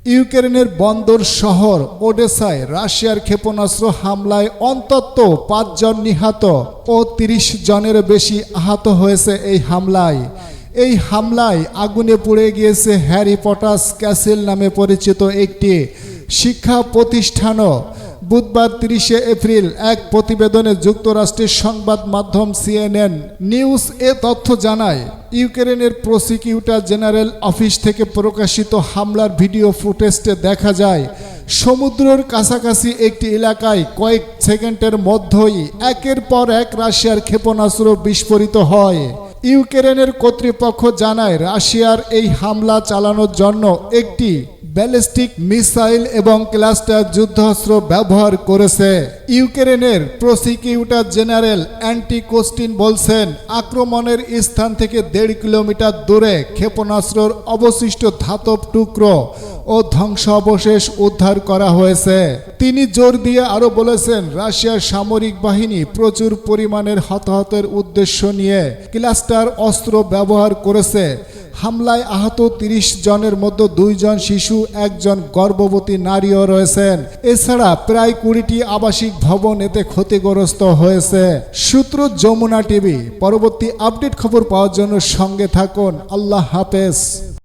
ইউক্রেনের বন্দর শহর ওডেসায় রাশিয়ার ক্ষেপণাস্ত্র হামলায় অন্তত ৫ জন নিহত ও ৩০ জনের বেশি আহত হয়েছে। এই হামলায় আগুনে পুড়ে গিয়েছে হ্যারি পটার্স ক্যাসেল নামে পরিচিত একটি শিক্ষা প্রতিষ্ঠানও। বুধবার ৩০ এপ্রিল এক প্রতিবেদনে যুক্তরাষ্ট্রের সংবাদ মাধ্যম সিএনএন নিউজ এ তথ্য জানায়। ইউক্রেনের প্রসিকিউটর জেনারেল অফিস থেকে প্রকাশিত হামলার ভিডিও ফুটেজে দেখা যায় সমুদ্রের কাছাকাছি একটি এলাকায় কয়েক সেকেন্ডের মধ্যেই একের পর এক রাশিয়ার ক্ষেপণাস্ত্র বিস্ফোরিত হয়। ইউক্রেনের কর্তৃপক্ষ জানায় রাশিয়ার এই হামলা চালানোর জন্য একটি ব্যালিস্টিক মিসাইল এবং ক্লাস্টার যুদ্ধাস্ত্র ব্যবহার করেছে। ইউক্রেনের প্রসিকিউটর জেনারেল অ্যান্টি কোস্টিন বলছেন, আক্রমণের স্থান থেকে ১.৫ কিলোমিটার দূরে ক্ষেপণাস্ত্রের অবশিষ্ট ধাতব টুকরো ও ধ্বংসাবশেষ উদ্ধার করা হয়েছে। তিনি জোর দিয়ে আরও বলেছেন, রাশিয়ার সামরিক বাহিনী প্রচুর পরিমাণের হতাহতের উদ্দেশ্য নিয়ে ক্লাস্টার অস্ত্র ব্যবহার করেছে। হামলায় আহত ৩০ জনের মধ্যে ২ জন শিশু, ১ জন গর্ভবতী নারীও রয়েছেন। এছাড়া প্রায় ২০টি আবাসিক ভবন এতে ক্ষতিগ্রস্ত হয়েছে। সূত্র যমুনা টিভি। পরবর্তী আপডেট খবর পাওয়ার জন্য সঙ্গে থাকুন। আল্লাহ হাফেজ।